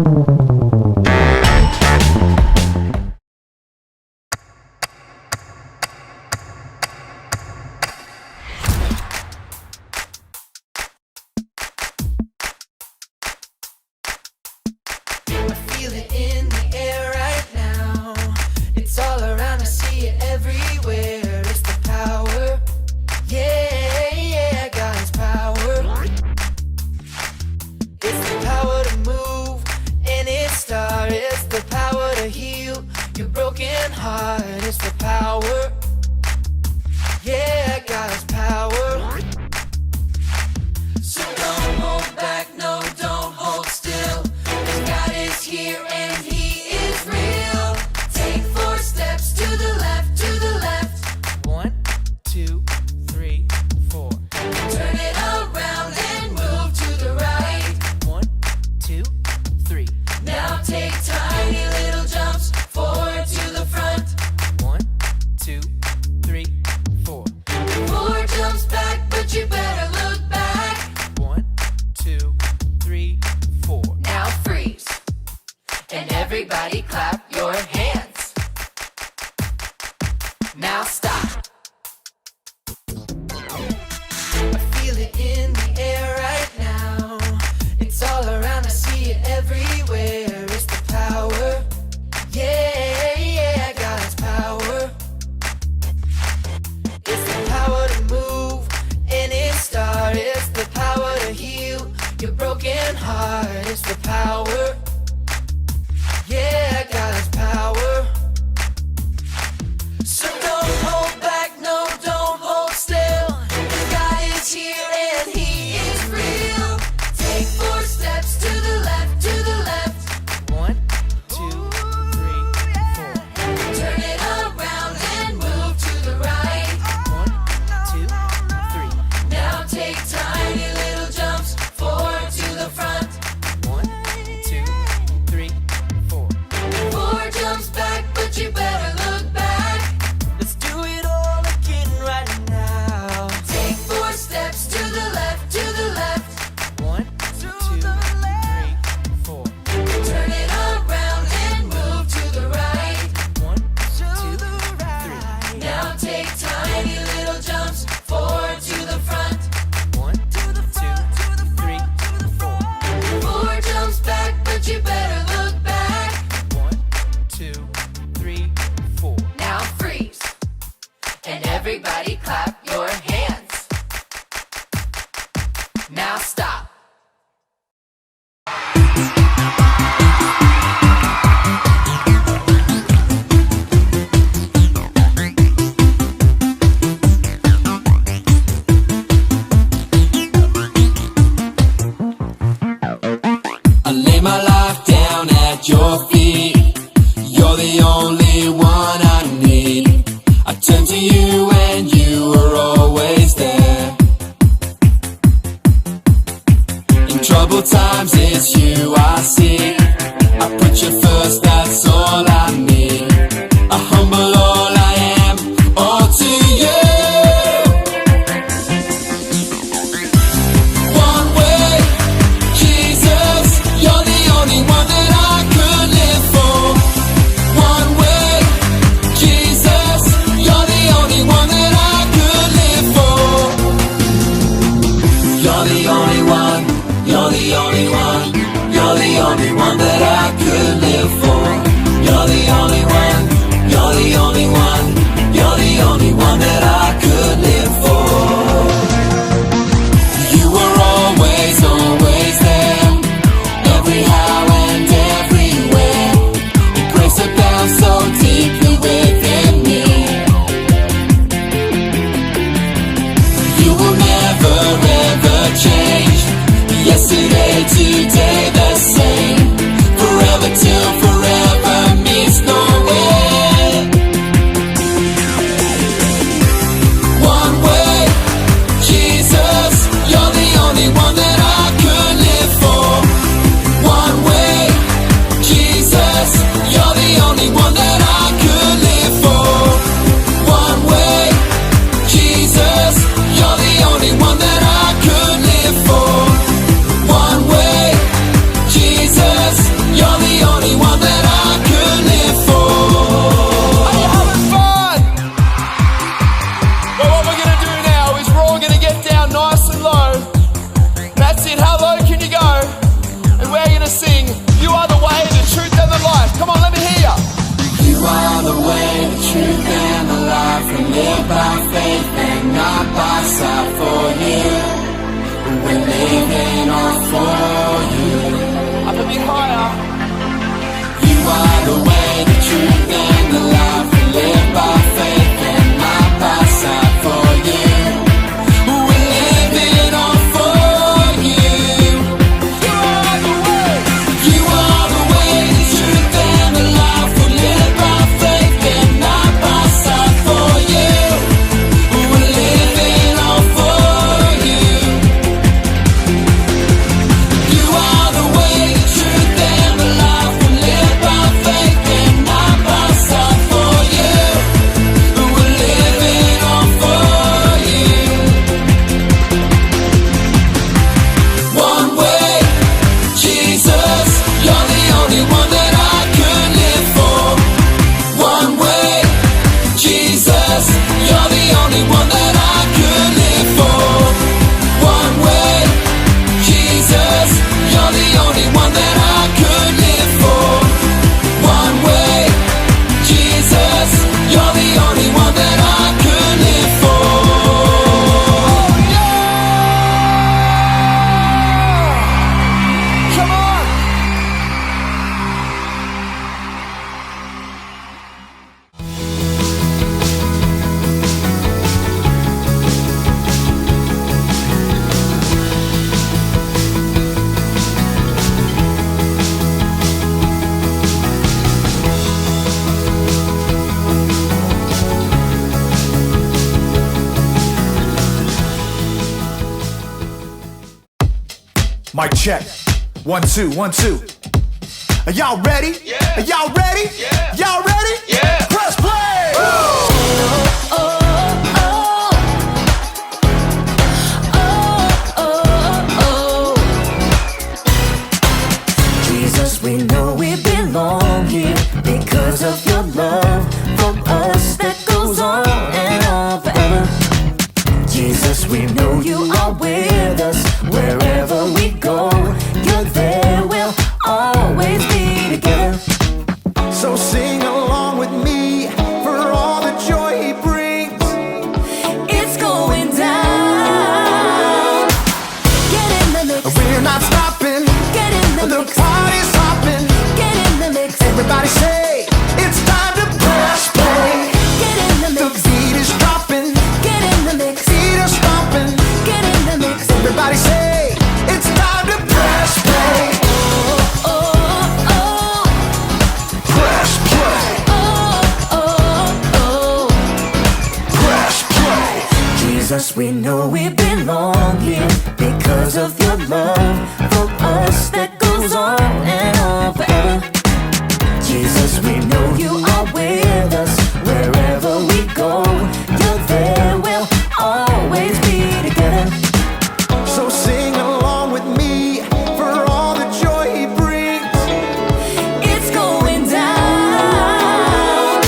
Feel it in the air right now. It's all around, I see it everywhere. It's the power, yeah, yeah, God's power. It's the power to move any star. It's the power to heal your broken heart. It's the power, yeah, God's power. So don't hold back, no, don't hold still. God is here and He is real. Take 4 steps to the left, to the left. 1, 2, 3, 4. Turn it around and move to the right. 1, 2, 3. Now take tiny little jumps forward to the front. 1, 2, 3, 4. 4 jumps back, but you better look back. 1, 2, 3, 4. Now freeze. And everybody clap your hands. Now stop. I feel it in the air right now. It's all around, I see it everywhere. It's the power, yeah, yeah, God's power. It's the power to move any star. It's the power to heal your broken heart. It's the power, yeah, God's power. So don't hold back, no, don't hold still. God is here and He is real. Take 4 steps to the left, to the left. 1, 2, 3, 4. Turn it around and move to the right. 1, 2, 3. Now take tiny little jumps forward to the front. 1, 2, 3, 4. 4 jumps back, but you better look back. Let's do it all again right now. Take 4 steps to the left, to the left. 1, 2, 3, 4. Turn it around and move to the right. 1, 2, 3. Now take tiny little jumps forward to the front. 1, 2, 3, 4. 4 jumps back, but you better look back. 1, 2, 3, 4. Now freeze. And everybody clap your hands. Now stop. I lay my life down at your feet. You're the only one I need. I turn to you and you are always there. In troubled times it's you I see. I put you first, that's all I need. I humble all I am, all to you. One way, Jesus, you're the only one that I could live for. One way, Jesus, you're the only one that I could live for. You're the only one, you're the only one, you're the only one that I could live for. You're the only one, you're the only one, you're the only one that I could live for. You were always, always there, every how and everywhere. Your grace abounds so deeply within me. You will never ever change. Yesterday, today, the same. Forever till forever. sing You Are the Way, the Truth and the Life. Come on, let me hear ya. You are the way, the truth and the life. We live by faith and not by sight. For you, we're living all for you. Up a bit higher. You are the way, the truth and the life. We live by faith and not by sight. For you, we're living all for you. You are the way. You are the way, the truth and the life. We live by faith and not by sight. For you, we're living all for you. You are the way, the truth and the life. We live by faith and not by sight. For you, we're living all for you. One way, Jesus, you're the only one that I could live for. One way, Jesus, you're the only one that I could live for. One way, Jesus, you're the only one that I could live for. One way, Jesus, you're the only one that I could live for. Come on. Mic check. 1 2 1 2. Are y'all ready? Yeah. Are y'all ready? Yeah. Y'all ready? Yeah. Press play. Jesus, we know we belong here because of your love for us that goes on and on forever. Jesus, we know you are with us wherever we go. You're there, we'll always be together. So sing along with me for all the joy he brings. It's going down. Get in the mix. We're not stopping. Get in the The mix. party's hopping. Get in the mix. Everybody say it's time to press play. Get in the The mix. beat is dropping. Get in the mix. Feet are stomping. Get in the mix. Everybody say it's time to press play. Oh, oh, oh, Press play. oh, oh, oh. Press play. Jesus, we know we belong here because of your love for us that goes on and on forever. Jesus, we know you are with us wherever we go. You're there, we'll always be together. So sing along with me for all the joy he brings. It's going down.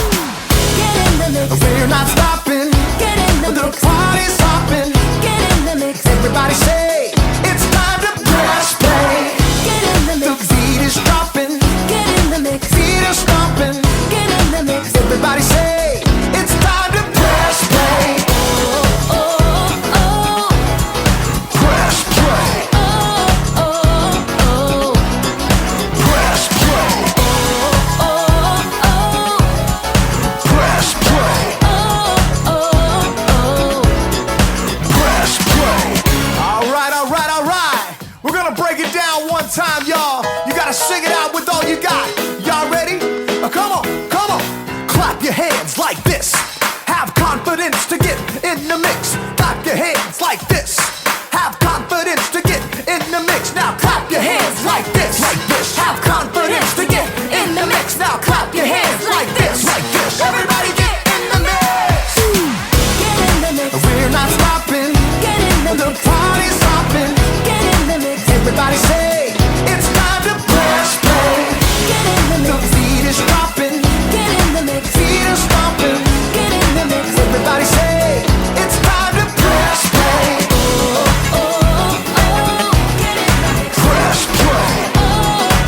Get in the mix. We're not stopping. Get in the The mix. party's hopping. Get in the mix. Everybody say it's time to press play. Get in the The mix. beat is dropping. Get in the mix. Feet are stomping. Get in the mix. Everybody say it's time to press play. Oh, oh, oh, Press play. oh, oh, oh. Press play. Oh, oh, Press play. oh, oh. Press play. All right, all right, all right. We're gonna break it down one time, y'all. You gotta sing it out with all you got. Y'all ready? Come on, come on. Clap your hands like this. Have confidence to get in the mix. Clap your hands like this. Have confidence to get in the mix. Now clap your hands like this. Like this. Have confidence to get in the mix. Now clap your hands like this. Like this. Everybody get in the mix. Get in the mix. We're not stopping. Get in the The mix. party's hopping. Get in the mix. Everybody say it's time to press play. Get in the The mix. beat is dropping. Get in the mix. Feet are stomping. Get in the mix. Everybody say it's time to press play. Oh, oh, oh. Get in the mix. Press play. Oh,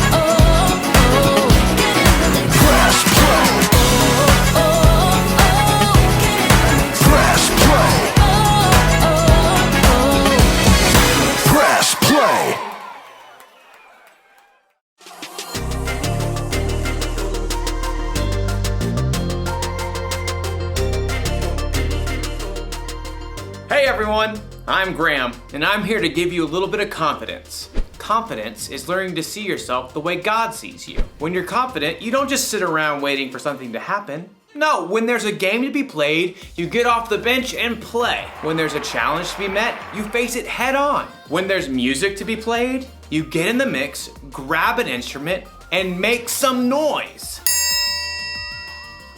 everyone, I'm Graham, and I'm here to give you a little bit of confidence. Confidence is learning to see yourself the way God sees you. When you're confident, you don't just sit around waiting for something to happen. No, when there's a game to be played, you get off the bench and play. When there's a challenge to be met, you face it head on. When there's music to be played, you get in the mix, grab an instrument, and make some noise.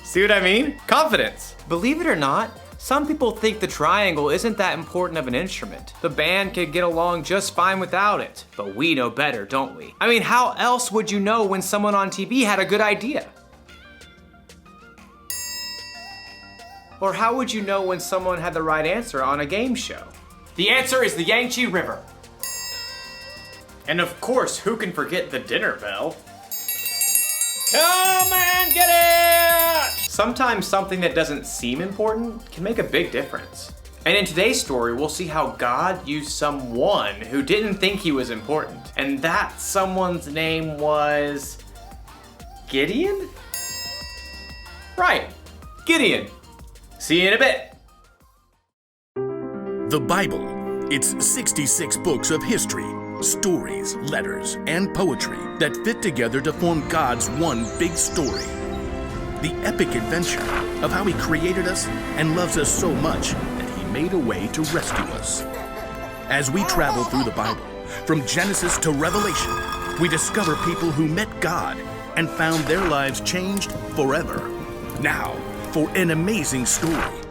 See what I mean? Confidence. Believe it or not, some people think the triangle isn't that important of an instrument. The band could get along just fine without it. But we know better, don't we? I mean, how else would you know when someone on TV had a good idea? Or how would you know when someone had the right answer on a game show? The answer is the Yangtze River. And of course, who can forget the dinner bell? Come and get it! Sometimes something that doesn't seem important can make a big difference. And in today's story, we'll see how God used someone who didn't think he was important. And that someone's name was Gideon? Right, Gideon. See you in a bit. The Bible. It's 66 books of history, stories, letters, and poetry that fit together to form God's one big story. The epic adventure of how He created us and loves us so much that He made a way to rescue us. As we travel through the Bible, from Genesis to Revelation, we discover people who met God and found their lives changed forever. Now, for an amazing story,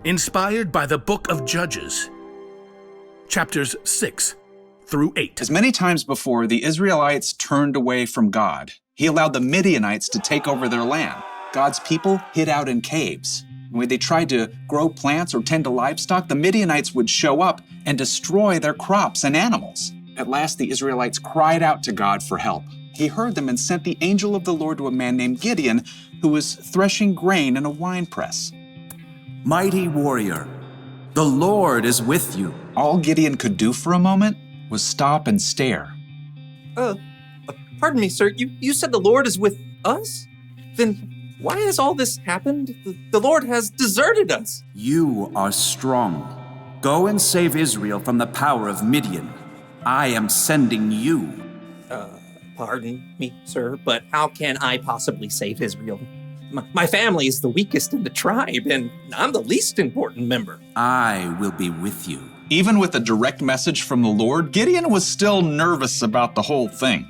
inspired by the book of Judges, chapters 6 through 8. As many times before, the Israelites turned away from God. He allowed the Midianites to take over their land. God's people hid out in caves. When they tried to grow plants or tend to livestock, the Midianites would show up and destroy their crops and animals. At last, the Israelites cried out to God for help. He heard them and sent the angel of the Lord to a man named Gideon, who was threshing grain in a winepress. Mighty warrior, the Lord is with you. All Gideon could do for a moment was stop and stare. Pardon me, sir. You said the Lord is with us? Then why has all this happened? The Lord has deserted us. You are strong. Go and save Israel from the power of Midian. I am sending you. Pardon me, sir, but how can I possibly save Israel? My family is the weakest in the tribe, and I'm the least important member. I will be with you. Even with a direct message from the Lord, Gideon was still nervous about the whole thing.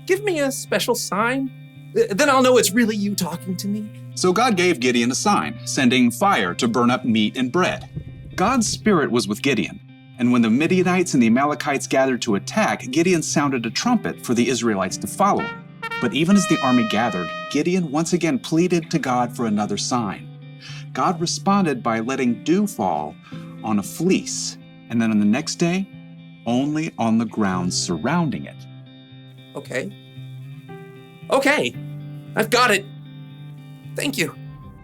Give me a special sign. Then I'll know it's really you talking to me. So God gave Gideon a sign, sending fire to burn up meat and bread. God's spirit was with Gideon. And when the Midianites and the Amalekites gathered to attack, Gideon sounded a trumpet for the Israelites to follow him. But even as the army gathered, Gideon once again pleaded to God for another sign. God responded by letting dew fall on a fleece, and then on the next day, only on the ground surrounding it. Okay, I've got it. Thank you.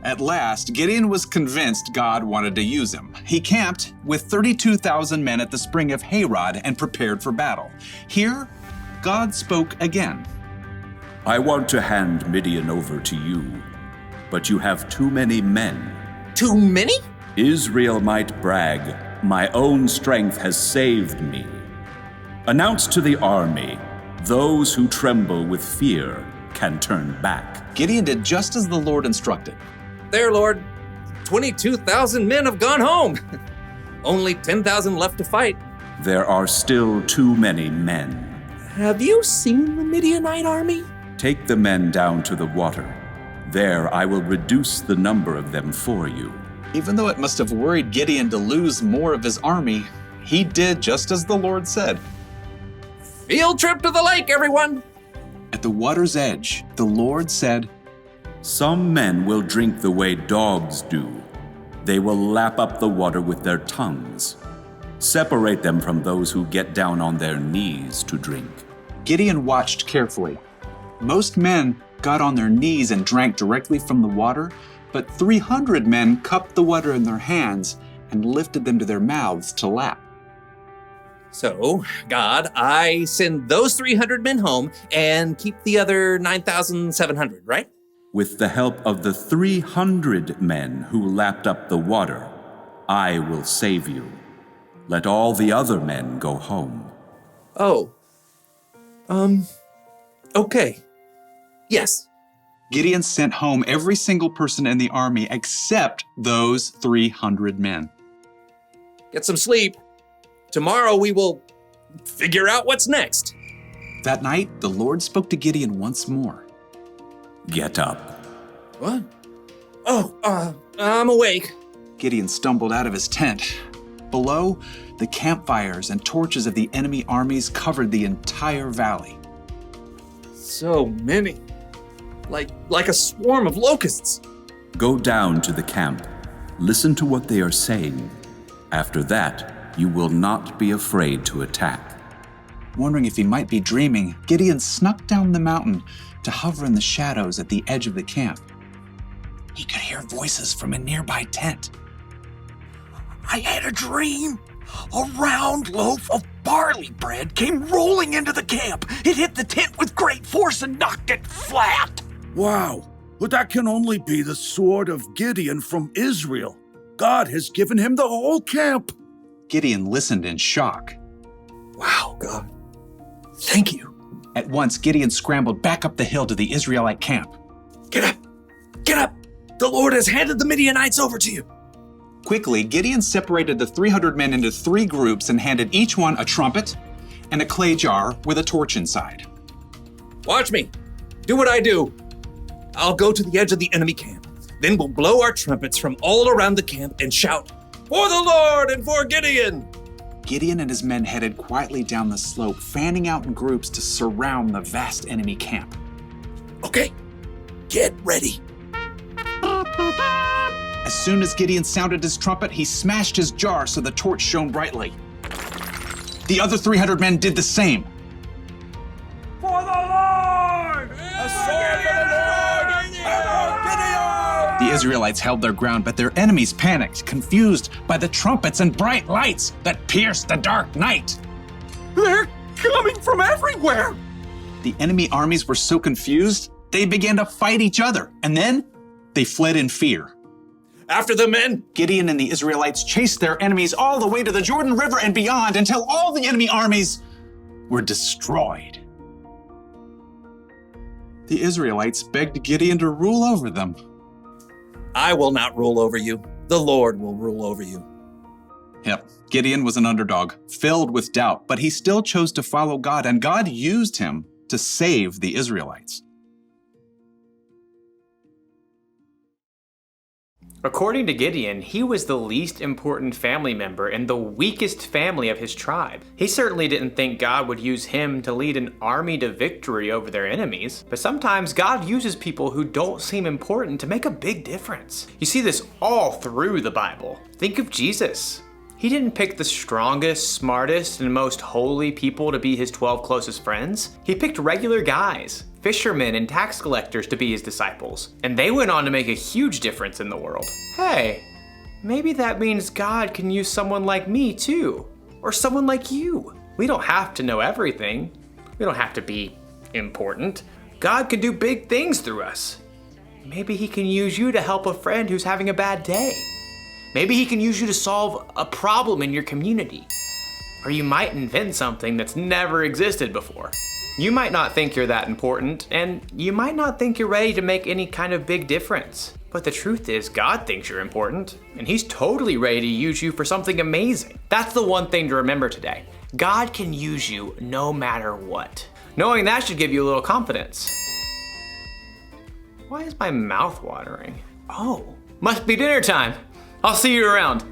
At last, Gideon was convinced God wanted to use him. He camped with 32,000 men at the spring of Harod and prepared for battle. Here, God spoke again. I want to hand Midian over to you, but you have too many men. Too many? Israel might brag, my own strength has saved me. Announce to the army, those who tremble with fear can turn back. Gideon did just as the Lord instructed. There, Lord. 22,000 men have gone home. Only 10,000 left to fight. There are still too many men. Have you seen the Midianite army? Take the men down to the water. There I will reduce the number of them for you. Even though it must have worried Gideon to lose more of his army, he did just as the Lord said. Field trip to the lake, everyone! At the water's edge, the Lord said, Some men will drink the way dogs do. They will lap up the water with their tongues. Separate them from those who get down on their knees to drink. Gideon watched carefully. Most men got on their knees and drank directly from the water, but 300 men cupped the water in their hands and lifted them to their mouths to lap. So, God, I send those 300 men home and keep the other 9,700, right? With the help of the 300 men who lapped up the water, I will save you. Let all the other men go home. Oh. Okay. Yes. Gideon sent home every single person in the army except those 300 men. Get some sleep. Tomorrow we will figure out what's next. That night, the Lord spoke to Gideon once more. Get up. What? Oh, I'm awake. Gideon stumbled out of his tent. Below, the campfires and torches of the enemy armies covered the entire valley. So many. Like a swarm of locusts. Go down to the camp. Listen to what they are saying. After that, you will not be afraid to attack. Wondering if he might be dreaming, Gideon snuck down the mountain to hover in the shadows at the edge of the camp. He could hear voices from a nearby tent. I had a dream. A round loaf of barley bread came rolling into the camp. It hit the tent with great force and knocked it flat. Wow, but that can only be the sword of Gideon from Israel. God has given him the whole camp. Gideon listened in shock. Wow, God. Thank you. At once, Gideon scrambled back up the hill to the Israelite camp. Get up! Get up! The Lord has handed the Midianites over to you. Quickly, Gideon separated the 300 men into 3 groups and handed each one a trumpet and a clay jar with a torch inside. Watch me. Do what I do. I'll go to the edge of the enemy camp. Then we'll blow our trumpets from all around the camp and shout, "For the Lord and for Gideon!" Gideon and his men headed quietly down the slope, fanning out in groups to surround the vast enemy camp. Okay, get ready. As soon as Gideon sounded his trumpet, he smashed his jar so the torch shone brightly. The other 300 men did the same. For the Lord! A sword for the Lord! And The Israelites held their ground, but their enemies panicked, confused by the trumpets and bright lights that pierced the dark night. They're coming from everywhere. The enemy armies were so confused, they began to fight each other, and then they fled in fear. After the men! Gideon and the Israelites chased their enemies all the way to the Jordan River and beyond until all the enemy armies were destroyed. The Israelites begged Gideon to rule over them. I will not rule over you. The Lord will rule over you. Yep, Gideon was an underdog, filled with doubt, but he still chose to follow God, and God used him to save the Israelites. According to Gideon, he was the least important family member and the weakest family of his tribe. He certainly didn't think God would use him to lead an army to victory over their enemies, but sometimes God uses people who don't seem important to make a big difference. You see this all through the Bible. Think of Jesus. He didn't pick the strongest, smartest, and most holy people to be his 12 closest friends. He picked regular guys, fishermen and tax collectors to be his disciples, and they went on to make a huge difference in the world. Hey, maybe that means God can use someone like me too, or someone like you. We don't have to know everything. We don't have to be important. God can do big things through us. Maybe he can use you to help a friend who's having a bad day. Maybe he can use you to solve a problem in your community. Or you might invent something that's never existed before. You might not think you're that important, and you might not think you're ready to make any kind of big difference. But the truth is, God thinks you're important, and he's totally ready to use you for something amazing. That's the one thing to remember today. God can use you no matter what. Knowing that should give you a little confidence. Why is my mouth watering? Oh, must be dinner time. I'll see you around.